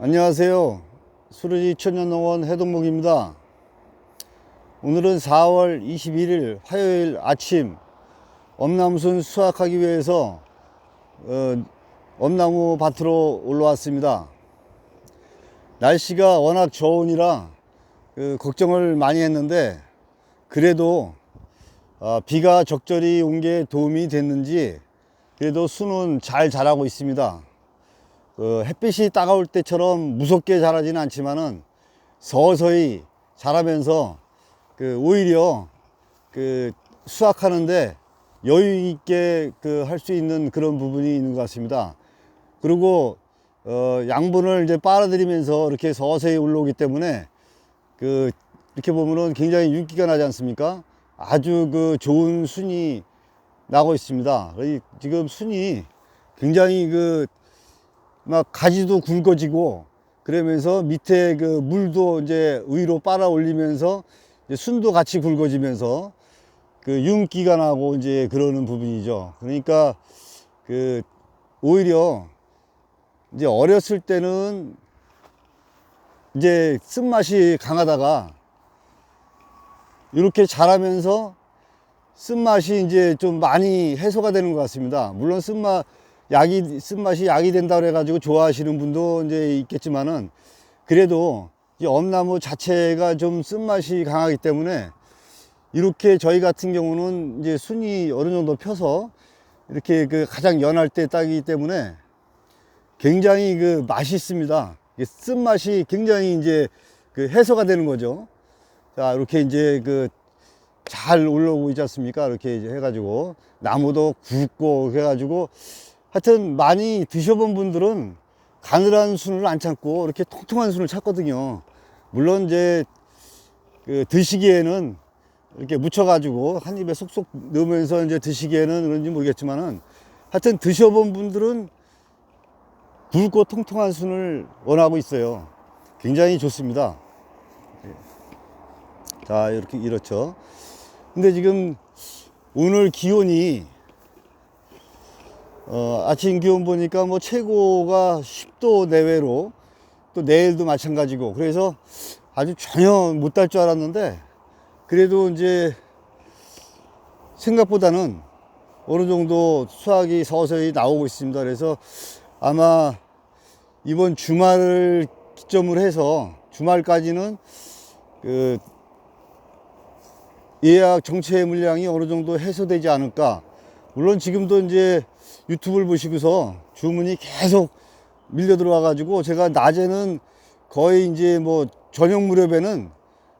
안녕하세요. 수르지 천연농원 해동목입니다. 오늘은 4월 21일 화요일 아침 엄나무순 수확하기 위해서 엄나무 밭으로 올라왔습니다. 날씨가 워낙 저온이라 걱정을 많이 했는데 그래도 비가 적절히 온 게 도움이 됐는지 그래도 순은 잘 자라고 있습니다. 햇빛이 따가울 때처럼 무섭게 자라지는 않지만은 서서히 자라면서 오히려 수확하는데 여유 있게 할 수 있는 그런 부분이 있는 것 같습니다. 그리고 양분을 이제 빨아들이면서 이렇게 서서히 올라오기 때문에 이렇게 보면은 굉장히 윤기가 나지 않습니까? 아주 좋은 순이 나고 있습니다. 지금 순이 굉장히 막 가지도 굵어지고 그러면서 밑에 물도 이제 위로 빨아 올리면서 순도 같이 굵어지면서 윤기가 나고 이제 그러는 부분이죠. 그러니까 오히려 이제 어렸을 때는 이제 쓴맛이 강하다가 이렇게 자라면서 쓴맛이 이제 좀 많이 해소가 되는 것 같습니다. 물론 쓴맛이 약이 된다 그래가지고 좋아하시는 분도 이제 있겠지만은 그래도 이 엄나무 자체가 좀 쓴맛이 강하기 때문에 이렇게 저희 같은 경우는 이제 순이 어느 정도 펴서 이렇게 가장 연할 때 따기 때문에 굉장히 맛있습니다. 쓴맛이 굉장히 이제 해소가 되는 거죠. 자, 이렇게 이제 잘 올라오고 있지 않습니까? 이렇게 이제 해가지고 나무도 굵고 해가지고 하여튼 많이 드셔본 분들은 가늘한 순을 안 찾고 이렇게 통통한 순을 찾거든요. 물론 이제 드시기에는 이렇게 묻혀가지고 한 입에 쏙쏙 넣으면서 이제 드시기에는 그런지 모르겠지만은 하여튼 드셔본 분들은 굵고 통통한 순을 원하고 있어요. 굉장히 좋습니다. 자, 이렇죠. 근데 지금 오늘 기온이 아침 기온 보니까 뭐 최고가 10도 내외로 또 내일도 마찬가지고 그래서 아주 전혀 못 달 줄 알았는데 그래도 이제 생각보다는 어느 정도 수확이 서서히 나오고 있습니다. 그래서 아마 이번 주말을 기점으로 해서 주말까지는 예약 정체 물량이 어느 정도 해소되지 않을까. 물론 지금도 이제 유튜브를 보시고서 주문이 계속 밀려 들어와 가지고 제가 낮에는 거의 이제 뭐 저녁 무렵에는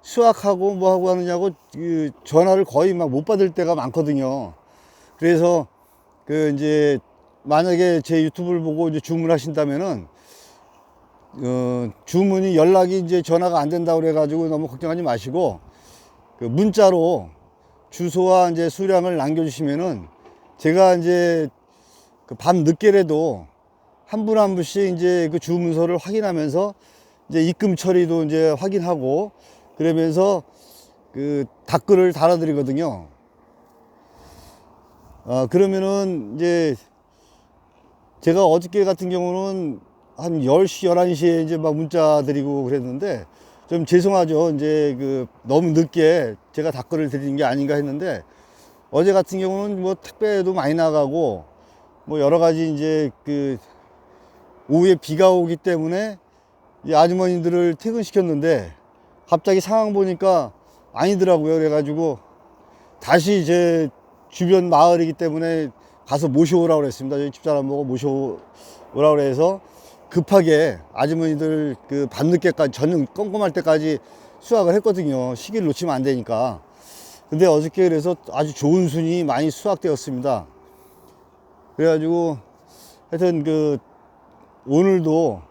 수확하고 뭐 하고 하느냐고 전화를 거의 막 못 받을 때가 많거든요. 그래서 이제 만약에 제 유튜브를 보고 이제 주문하신다면은 주문이 연락이 이제 전화가 안 된다고 그래 가지고 너무 걱정하지 마시고 문자로 주소와 이제 수량을 남겨주시면은 제가 이제 밤 늦게라도 한 분 한 분씩 이제 주문서를 확인하면서 이제 입금 처리도 이제 확인하고 그러면서 댓글을 달아드리거든요. 그러면은 이제 제가 어저께 같은 경우는 한 10시, 11시에 이제 막 문자 드리고 그랬는데 좀 죄송하죠. 이제 너무 늦게 제가 댓글을 드리는 게 아닌가 했는데 어제 같은 경우는 뭐 택배도 많이 나가고 뭐 여러 가지 이제 오후에 비가 오기 때문에 이 아주머니들을 퇴근시켰는데 갑자기 상황 보니까 아니더라고요. 그래가지고 다시 제 주변 마을이기 때문에 가서 모셔오라고 그랬습니다. 저희 집사람 보고 모셔오라고 그래서 급하게 아주머니들 밤늦게까지 저녁 껌껌할 때까지 수확을 했거든요. 시기를 놓치면 안 되니까. 근데 어저께 그래서 아주 좋은 순이 많이 수확되었습니다. 그래가지고 하여튼 오늘도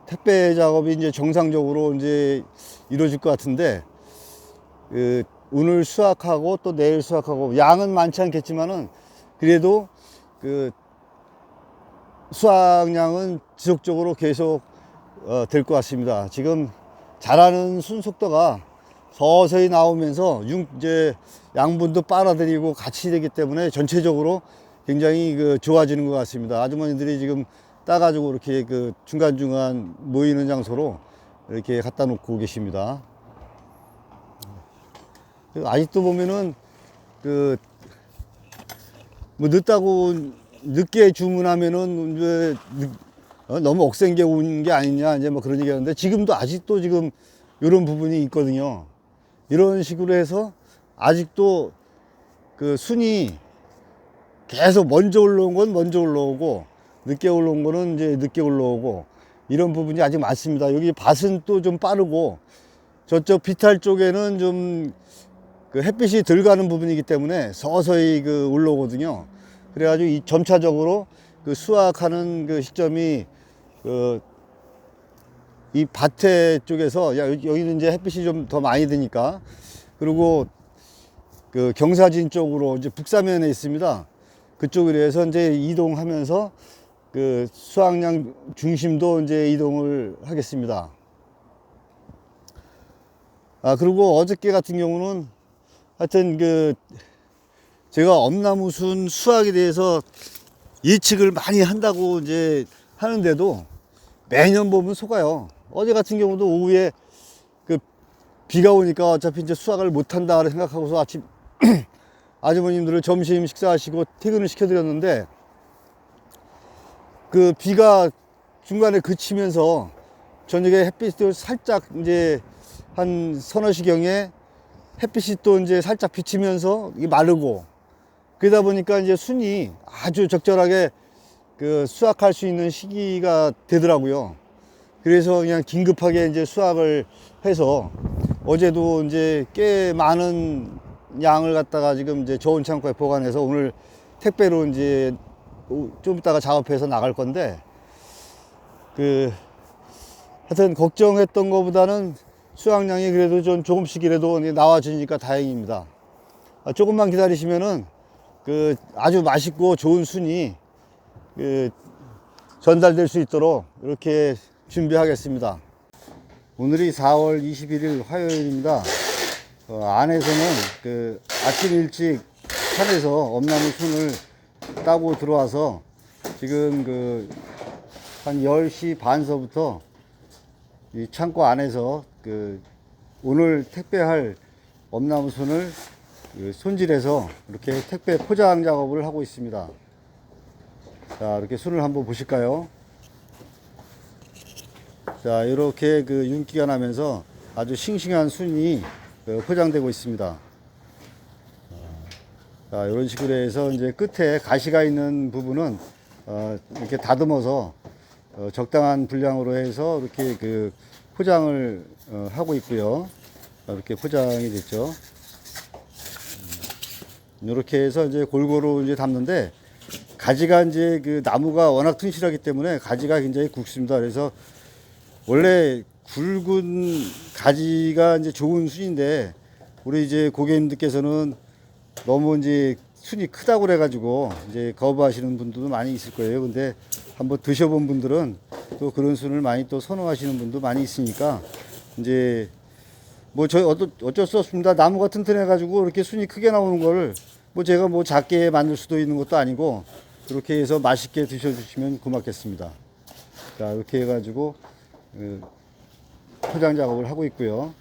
택배 작업이 이제 정상적으로 이제 이루어질 것 같은데 오늘 수확하고 또 내일 수확하고 양은 많지 않겠지만은 그래도 수확량은 지속적으로 계속 될 것 같습니다. 지금 자라는 순속도가 서서히 나오면서 이제 양분도 빨아들이고 같이 되기 때문에 전체적으로 굉장히 좋아지는 것 같습니다. 아주머니들이 지금 따가지고 이렇게 그 중간중간 모이는 장소로 이렇게 갖다 놓고 계십니다. 아직도 보면은 그 뭐 늦다고 늦게 주문하면은 이제 너무 억센 게 온 게 아니냐 이제 뭐 그런 얘기 하는데, 지금도 아직도 지금 이런 부분이 있거든요. 이런 식으로 해서 아직도 그 순이 계속 먼저 올라온 건 먼저 올라오고 늦게 올라온 거는 이제 늦게 올라오고, 이런 부분이 아직 많습니다. 여기 밭은 또 좀 빠르고 저쪽 비탈 쪽에는 좀 그 햇빛이 덜 가는 부분이기 때문에 서서히 그 올라오거든요. 그래가지고 이 점차적으로 그 수확하는 그 시점이 그 이 밭에 쪽에서, 여기는 이제 햇빛이 좀 더 많이 드니까, 그리고 그 경사진 쪽으로 이제 북사면에 있습니다. 그쪽으로 해서 이제 이동하면서 그 수확량 중심도 이제 이동을 하겠습니다. 그리고 어저께 같은 경우는 하여튼 그 제가 엄나무순 수확에 대해서 예측을 많이 한다고 이제 하는데도 매년 보면 속아요. 어제 같은 경우도 오후에 그 비가 오니까 어차피 이제 수확을 못 한다 생각하고서 아침 아주머님들을 점심 식사하시고 퇴근을 시켜드렸는데, 그 비가 중간에 그치면서 저녁에 햇빛도 살짝 이제 한 서너 시경에 햇빛이 또 이제 살짝 비치면서 이게 마르고, 그러다 보니까 이제 순이 아주 적절하게 그 수확할 수 있는 시기가 되더라고요. 그래서 그냥 긴급하게 이제 수확을 해서 어제도 이제 꽤 많은 양을 갖다가 지금 이제 저온 창고에 보관해서 오늘 택배로 이제 좀 이따가 작업해서 나갈 건데, 그 하여튼 걱정했던 것보다는 수확량이 그래도 좀 조금씩이라도 나와주니까 다행입니다. 조금만 기다리시면은 그 아주 맛있고 좋은 순이 그 전달될 수 있도록 이렇게 준비하겠습니다. 오늘이 4월 21일 화요일입니다. 안에서는 그 아침 일찍 산에서 엄나무 순을 따고 들어와서 지금 그 한 10시 반서부터 이 창고 안에서 그 오늘 택배할 엄나무 순을 손질해서 이렇게 택배 포장 작업을 하고 있습니다. 자, 이렇게 순을 한번 보실까요? 자, 이렇게 그 윤기가 나면서 아주 싱싱한 순이 포장되고 있습니다. 자, 이런 식으로 해서 이제 끝에 가시가 있는 부분은 이렇게 다듬어서 적당한 분량으로 해서 이렇게 그 포장을 하고 있고요. 이렇게 포장이 됐죠. 이렇게 해서 이제 골고루 이제 담는데, 가지가 이제 그 나무가 워낙 튼실하기 때문에 가지가 굉장히 굵습니다. 그래서 원래 굵은 가지가 이제 좋은 순인데, 우리 이제 고객님들께서는 너무 이제 순이 크다고 그래가지고 이제 거부하시는 분들도 많이 있을 거예요. 근데 한번 드셔본 분들은 또 그런 순을 많이 또 선호하시는 분도 많이 있으니까, 이제 뭐 저희 어쩔 수 없습니다. 나무가 튼튼해가지고 이렇게 순이 크게 나오는 거를 뭐 제가 뭐 작게 만들 수도 있는 것도 아니고, 그렇게 해서 맛있게 드셔주시면 고맙겠습니다. 자, 이렇게 해가지고 포장 작업을 하고 있고요.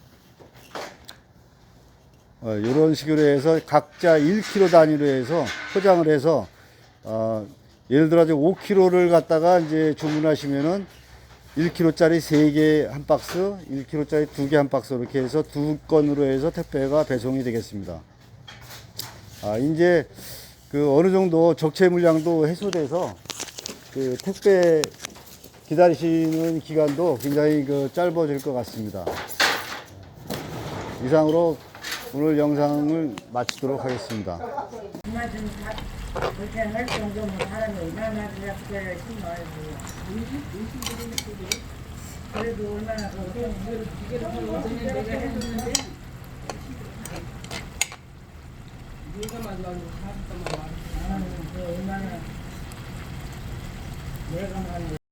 이런 식으로 해서 각자 1kg 단위로 해서 포장을 해서 예를 들어 5kg를 갖다가 이제 주문하시면은 1kg짜리 3개 한 박스, 1kg짜리 2개 한 박스, 이렇게 해서 2건으로 해서 택배가 배송이 되겠습니다. 이제 그 어느 정도 적체 물량도 해소돼서 그 택배 기다리시는 기간도 굉장히 그 짧아질 것 같습니다. 이상으로 오늘 영상을 마치도록 하겠습니다. 그만 좀 그렇게 할 정도면 사람이 얼마나 그래 심어야지. 그래도 얼마나 내가 해줬는데 네가 마지막으로 40단만 얼마나 내가 만